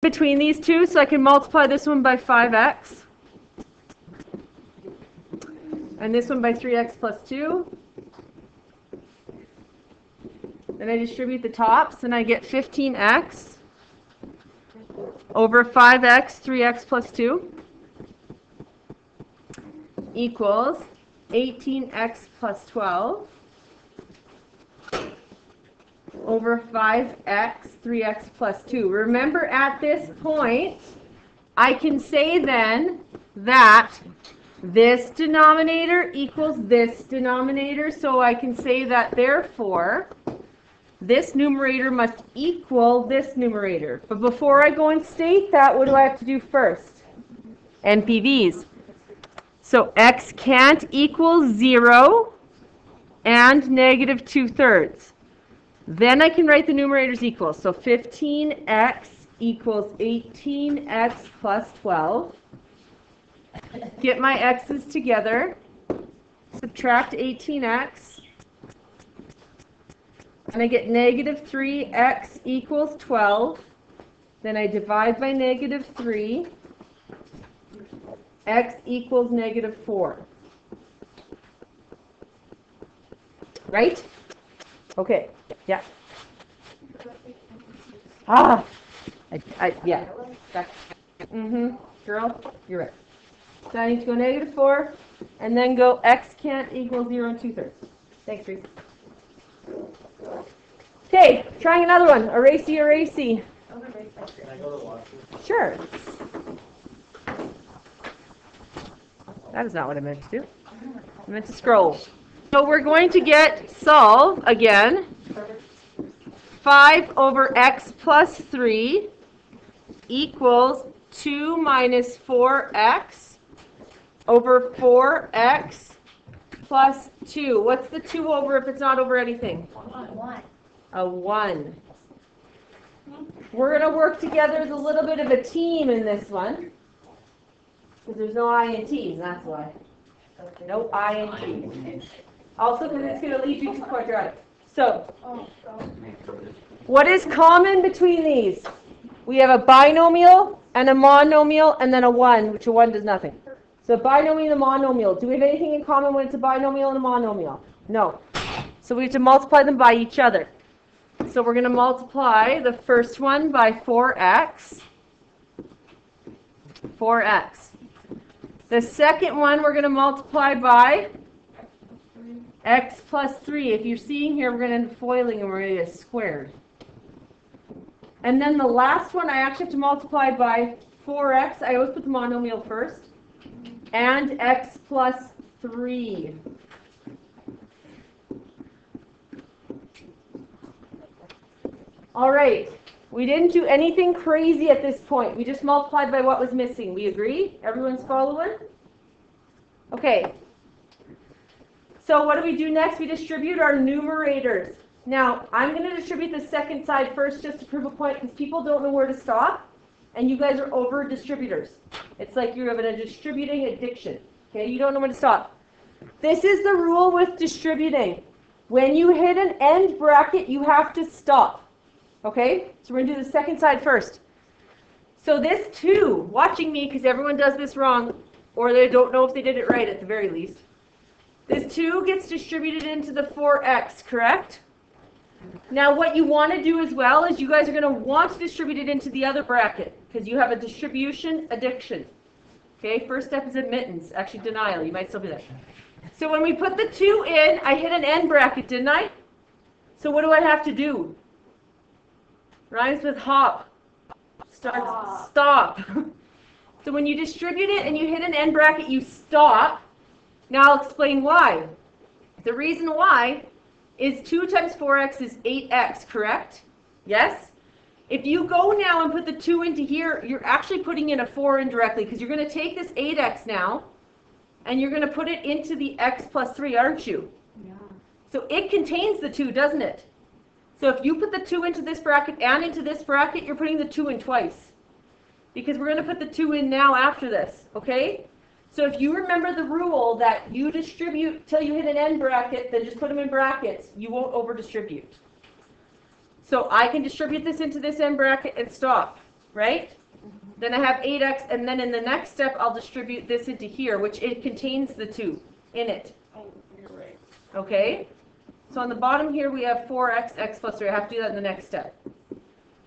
between these two, so I can multiply this one by 5x. And this one by 3x plus 2. Then I distribute the tops, and I get 15x over 5x, 3x plus 2 equals 18x plus 12 over 5x, 3x plus 2. Remember, at this point, I can say then that this denominator equals this denominator, so I can say that therefore this numerator must equal this numerator. But before I go and state that, what do I have to do first? NPVs. So x can't equal 0 and negative 2/3. Then I can write the numerators equal. So 15x equals 18x plus 12. Get my x's together. Subtract 18x. And I get negative 3x equals 12. Then I divide by negative 3. X equals negative 4. Right? Okay. Yeah. Yeah. Girl, you're right. So I need to go negative 4, and then go x can't equal 0 and 2/3. Thanks, Reese. Okay, trying another one. Erasey. Can I go to watch it? Sure. That is not what I meant to do. I meant to scroll. So we're going to solve again. 5 over x plus 3 equals 2 minus 4x over 4x plus 2. What's the 2 over if it's not over anything? 1. A 1. We're going to work together as a little bit of a team in this one. Because there's no I in T's, that's why. No I in T's. Also because it's going to lead you to quadratic. So, what is common between these? We have a binomial and a monomial and then a 1, which a 1 does nothing. So binomial and a monomial. Do we have anything in common when it's a binomial and a monomial? No. So we have to multiply them by each other. So we're going to multiply the first one by 4x. 4x. The second one we're going to multiply by x plus 3. If you're seeing here, we're going to end up foiling and we're going to get squared. And then the last one, I actually have to multiply by 4x. I always put the monomial first. And x plus 3. All right. We didn't do anything crazy at this point. We just multiplied by what was missing. We agree? Everyone's following? Okay. So what do we do next? We distribute our numerators. Now, I'm going to distribute the second side first just to prove a point because people don't know where to stop. And you guys are over distributors. It's like you have a distributing addiction. Okay, you don't know when to stop. This is the rule with distributing. When you hit an end bracket, you have to stop. Okay, so we're going to do the second side first. So this 2, watching me because everyone does this wrong, or they don't know if they did it right at the very least. This 2 gets distributed into the 4x, correct? Now what you want to do as well is you guys are going to want to distribute it into the other bracket because you have a distribution addiction. Okay, first step is admittance, actually denial. You might still be there. So when we put the 2 in, I hit an end bracket, didn't I? So what do I have to do? Rhymes with hop. Stop. So when you distribute it and you hit an end bracket, you stop. Now I'll explain why. The reason why is 2 times 4x is 8x, correct? Yes? If you go now and put the 2 into here, you're actually putting in a 4 indirectly because you're going to take this 8x now and you're going to put it into the x plus 3, aren't you? Yeah. So it contains the 2, doesn't it? So if you put the 2 into this bracket and into this bracket, you're putting the 2 in twice. Because we're going to put the 2 in now after this, okay? So if you remember the rule that you distribute till you hit an end bracket, then just put them in brackets. You won't over distribute. So I can distribute this into this end bracket and stop. right? Then I have 8x, and then in the next step, I'll distribute this into here, which it contains the 2 in it. Oh, you're right. Okay? So on the bottom here, we have 4x, x plus 3. I have to do that in the next step.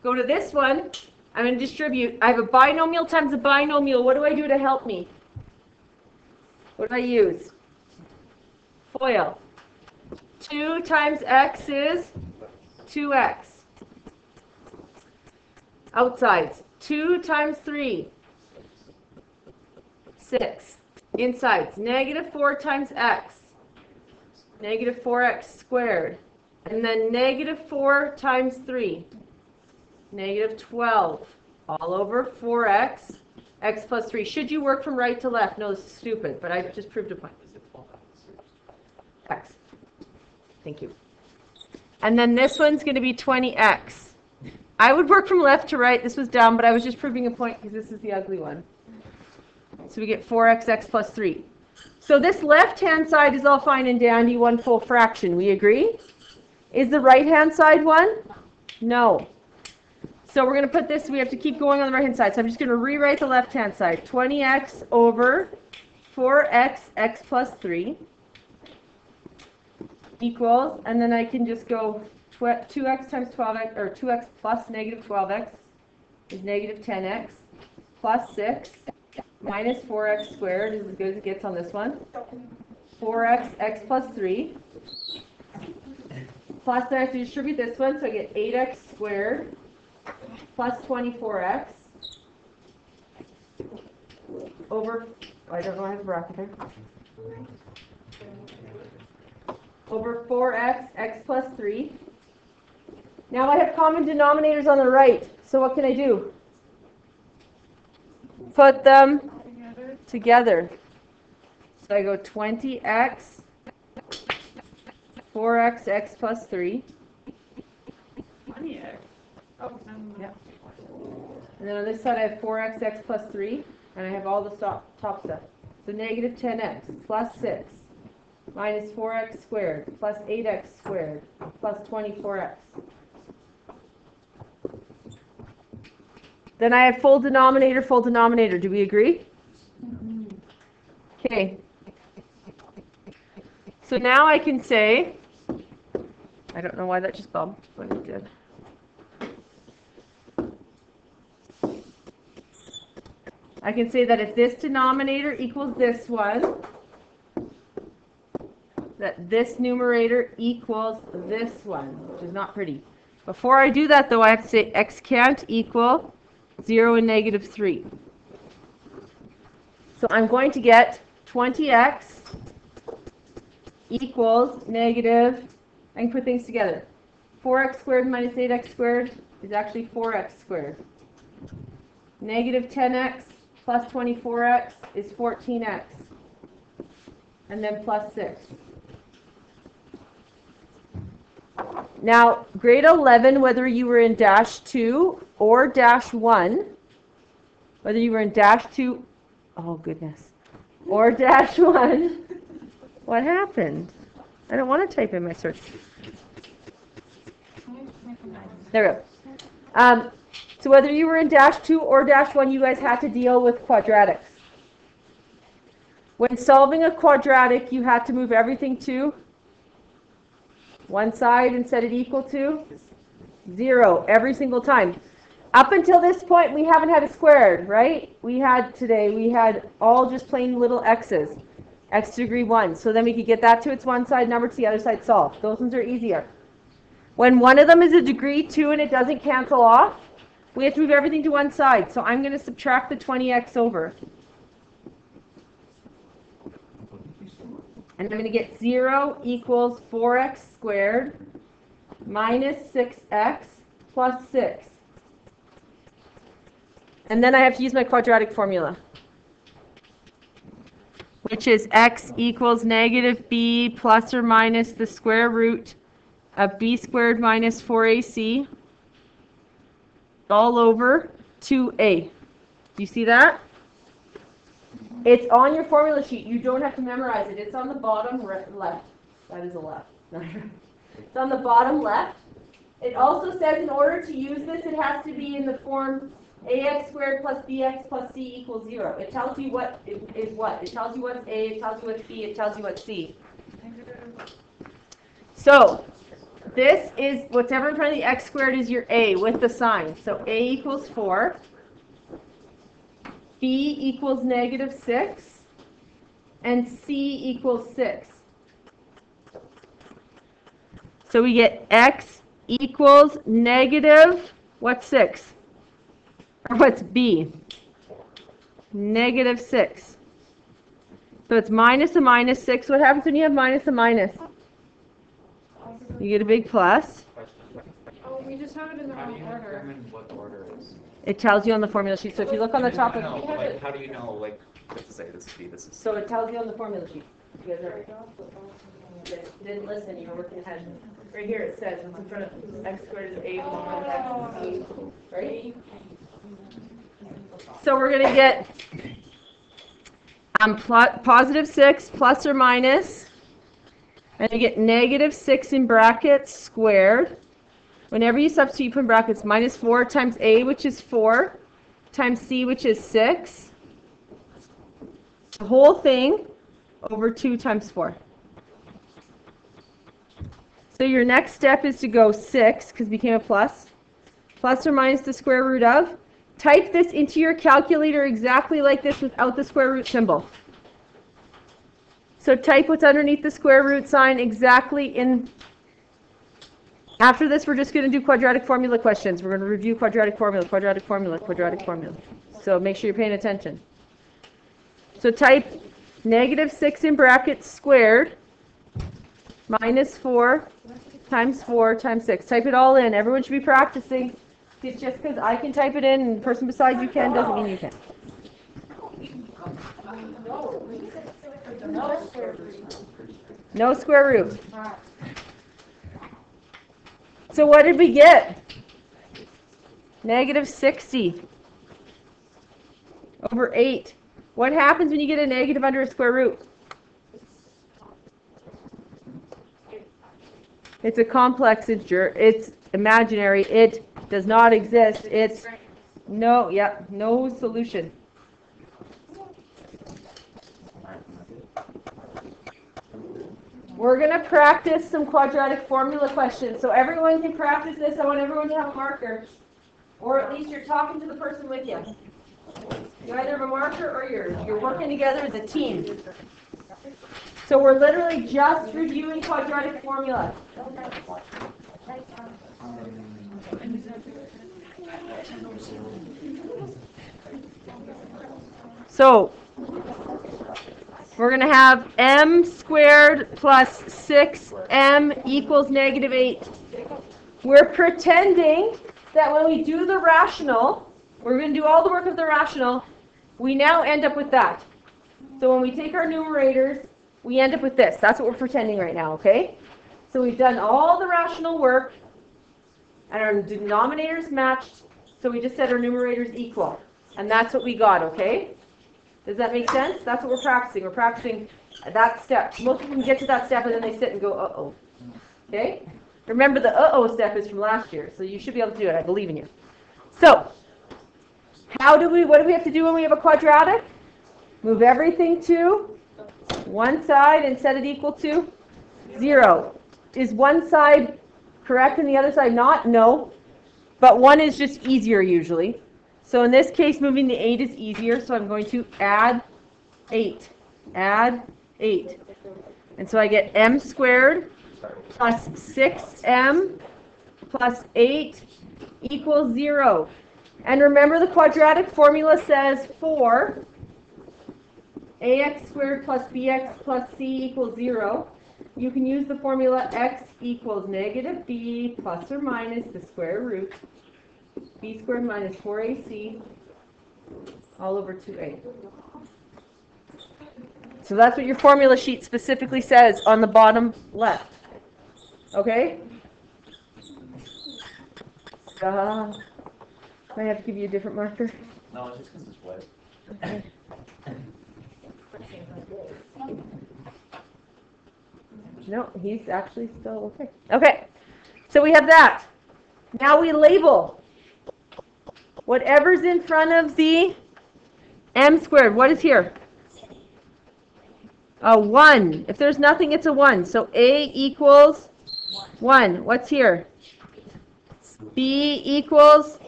Go to this one. I'm going to distribute. I have a binomial times a binomial. What do I do to help me? What do I use? FOIL. 2 times x is 2x. Outsides. 2 times 3. 6. Insides. Negative 4 times x. Negative 4x squared. And then negative 4 times 3. Negative 12. All over 4x. X plus 3. Should you work from right to left? No, this is stupid, but I just proved a point. X. Thank you. And then this one's going to be 20x. I would work from left to right. This was dumb, but I was just proving a point because this is the ugly one. So we get 4x, x plus 3. So this left-hand side is all fine and dandy, one full fraction. We agree? Is the right-hand side one? No. So we're going to put this, we have to keep going on the right-hand side. So I'm just going to rewrite the left-hand side. 20x over 4x, x plus 3 equals, and then I can just go 2x times 12x, or 2x plus negative 12x is negative 10x plus 6 minus 4x squared is as good as it gets on this one. 4x, x plus 3 plus, then I have to distribute this one, so I get 8x squared plus 24x over, I don't know, I have a bracket there, over 4x, x plus 3. Now I have common denominators on the right, so what can I do? Put them together. So I go 20x, 4x, x plus 3. 20x. Oh, yeah. And then on this side I have 4x, x plus 3, and I have all the top stuff. So negative 10x plus 6 minus 4x squared plus 8x squared plus 24x. Then I have full denominator, full denominator. Do we agree? Okay. So now I can say, I don't know why that just bumped, but it did. I can say that if this denominator equals this one, that this numerator equals this one, which is not pretty. Before I do that, though, I have to say x can't equal 0 and negative 3. So I'm going to get 20x equals negative, I can put things together. 4x squared minus 8x squared is actually 4x squared. Negative 10x plus 24x is 14x. And then plus 6. Now, grade 11, whether you were in dash 2 or dash 1, whether you were in dash 2, oh goodness, or dash 1, what happened? I don't want to type in my search. There we go. So whether you were in dash 2 or dash 1, you guys had to deal with quadratics. When solving a quadratic, you had to move everything to one side and set it equal to 0 every single time. Up until this point, we haven't had a squared, right? We had all just plain little x's, x to the degree 1. So then we could get that to its one side number, to the other side solved. Those ones are easier. When one of them is a degree 2 and it doesn't cancel off, we have to move everything to one side. So I'm going to subtract the 20x over. And I'm going to get 0 equals 4x squared minus 6x plus 6. And then I have to use my quadratic formula, which is x equals negative b plus or minus the square root of b squared minus 4ac all over 2a. Do you see that? It's on your formula sheet. You don't have to memorize it. It's on the bottom left. That is a left. It's on the bottom left. It also says in order to use this, it has to be in the form ax squared plus bx plus c equals 0. It tells you what is what. It tells you what's a, it tells you what's b, it tells you what's c. So this is whatever in front of the x squared is your a with the sign. So a equals 4, b equals -6, and c equals 6. So we get x equals negative, what's 6? Or what's b? -6. So it's minus a minus 6. What happens when you have minus a minus? You get a big plus. Oh, we just have it in the How do wrong you order. determine what order is? It tells you on the formula sheet. So if you look on the top of No, like, how do you know, like, to say this is B, this is C? so it tells you on the formula sheet. You guys didn't listen, you were working ahead. Right here it says it's in front of x squared is a plus x is c, right? So we're going to get positive 6 plus or minus, and you get -6 in brackets squared. Whenever you substitute, you put in brackets -4 times a, which is 4, times c, which is 6. The whole thing over 2 times 4. So your next step is to go 6, because it became a plus or minus the square root of. Type this into your calculator exactly like this without the square root symbol. So type what's underneath the square root sign exactly in. After this, we're just going to do quadratic formula questions. We're going to review quadratic formula, quadratic formula, quadratic formula. So make sure you're paying attention. So type -6 in brackets squared -4 times 4 times 6. Type it all in. Everyone should be practicing. It's just because I can type it in and the person beside you can doesn't mean you can. No square root. So what did we get? -60 over 8. What happens when you get a negative under a square root? It's a complex integer. It's imaginary. It does not exist. It's no solution. We're going to practice some quadratic formula questions. So everyone can practice this. I want everyone to have a marker. Or at least you're talking to the person with you. You either have a marker or you're working together as a team. So we're literally just reviewing quadratic formula. So we're going to have m squared plus 6m equals -8. We're pretending that when we do the rational, we're going to do all the work of the rational, we now end up with that. So when we take our numerators, we end up with this. That's what we're pretending right now, okay? So we've done all the rational work, and our denominators matched, so we just said our numerators equal. And that's what we got, okay? Does that make sense? That's what we're practicing. We're practicing that step. Most of them get to that step and then they sit and go, uh-oh. Okay? Remember, the uh-oh step is from last year, so you should be able to do it. I believe in you. So, what do we have to do when we have a quadratic? Move everything to one side and set it equal to 0. Is one side correct and the other side not? No. But one is just easier usually. So in this case, moving the 8 is easier, so I'm going to add 8. Add 8. And so I get m squared plus 6m plus 8 equals 0. And remember, the quadratic formula says for ax squared plus bx plus c equals 0. You can use the formula x equals -b plus or minus the square root b squared minus 4ac all over 2a. So that's what your formula sheet specifically says on the bottom left. Okay? I have to give you a different marker? No, it's just because it's wet. Okay. No, he's actually still okay. Okay, so we have that. Now we label. Whatever's in front of the m squared, what is here? A 1. If there's nothing, it's a 1. So a equals 1. What's here? B equals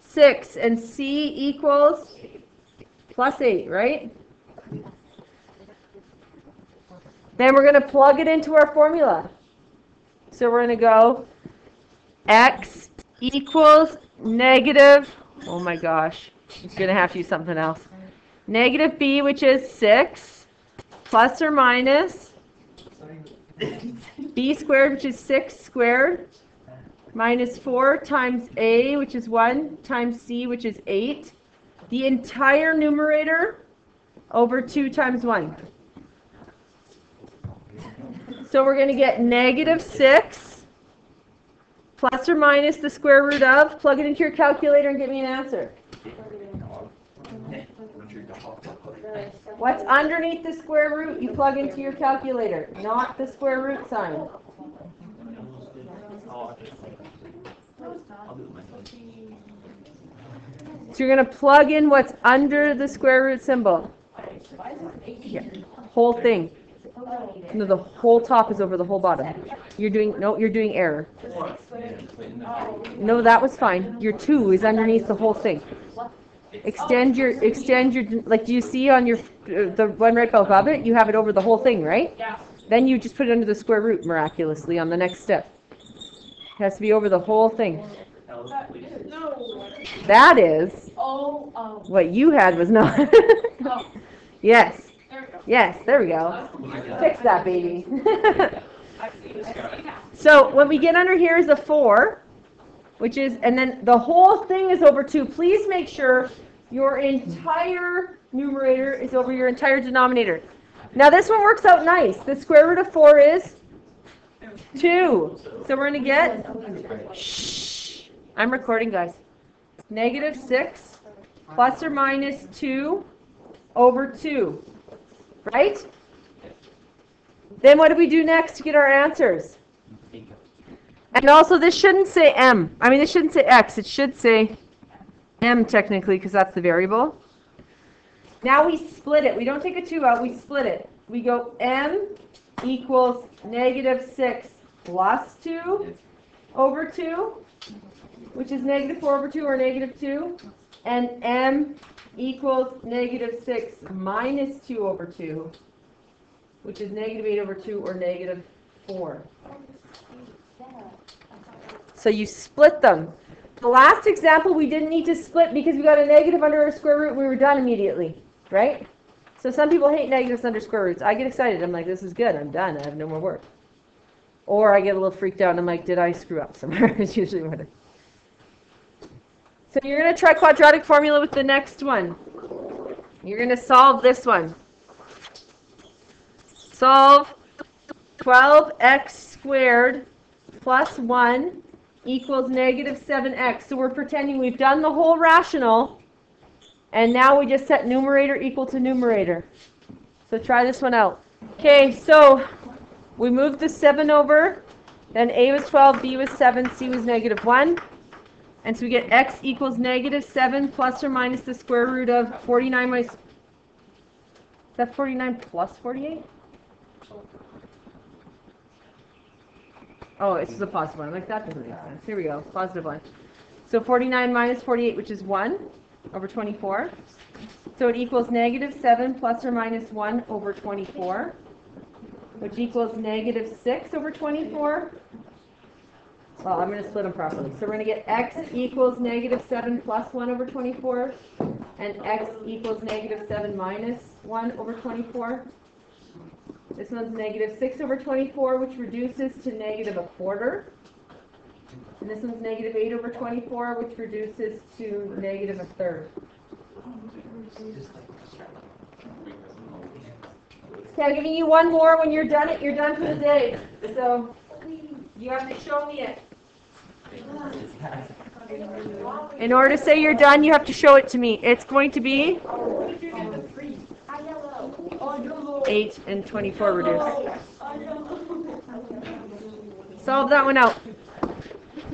6. And C equals plus 8, right? Then we're going to plug it into our formula. So we're going to go x equals negative, oh my gosh, I'm going to have to use something else. Negative b, which is 6, plus or minus b squared, which is 6 squared, minus 4 times a, which is 1, times c, which is 8. The entire numerator over 2 times 1. So we're going to get negative 6 plus or minus the square root of. Plug it into your calculator and get me an answer. What's underneath the square root you plug into your calculator, not the square root sign. So you're going to plug in what's under the square root symbol. Yeah. Whole thing. No, the whole top is over the whole bottom. You're doing error. No, that was fine. Your 2 is underneath the whole thing. Extend your, like, do you see on your, the one right above it? You have it over the whole thing, right? Yeah. Then you just put it under the square root miraculously on the next step. It has to be over the whole thing. That is what you had was not. Yes. Yes, there we go. Fix that, baby. So when we get under here is a 4, which is, and then the whole thing is over 2. Please make sure your entire numerator is over your entire denominator. Now this one works out nice. The square root of 4 is 2. So we're going to get, shh, I'm recording, guys. Negative 6 plus or minus 2 over 2. Right? Then what do we do next to get our answers? And also this shouldn't say m. I mean, this shouldn't say x. It should say m technically because that's the variable. Now we split it. We don't take a 2 out. We split it. We go m equals negative 6 plus 2 over 2, which is negative 4 over 2 or negative 2. And m equals negative 6 minus 2 over 2, which is negative 8 over 2 or negative 4. So you split them. The last example we didn't need to split because we got a negative under our square root and we were done immediately, right? So some people hate negatives under square roots. I get excited. I'm like, this is good. I'm done. I have no more work. Or I get a little freaked out and I'm like, did I screw up somewhere? It's usually what it. So you're going to try quadratic formula with the next one. You're going to solve this one. Solve 12x squared plus 1 equals negative 7x. So we're pretending we've done the whole rational, and now we just set numerator equal to numerator. So try this one out. Okay, so we moved the 7 over, then a was 12, b was 7, c was negative 1. And so we get x equals negative 7 plus or minus the square root of 49 minus... Is that 49 plus 48? Oh, it's a positive 1. I'm like, that doesn't make sense. Here we go, positive 1. So 49 minus 48, which is 1 over 24. So it equals negative 7 plus or minus 1 over 24, which equals negative 6 over 24. Well, I'm going to split them properly. So we're going to get x equals negative 7 plus 1 over 24, and x equals negative 7 minus 1 over 24. This one's negative 6 over 24, which reduces to negative a quarter. And this one's negative 8 over 24, which reduces to negative a third. Okay, I'm giving you one more. When you're done you're done for the day. So you have to show me it. In order to say you're done, you have to show it to me. It's going to be 8 and 24 reduced. Solve that one out.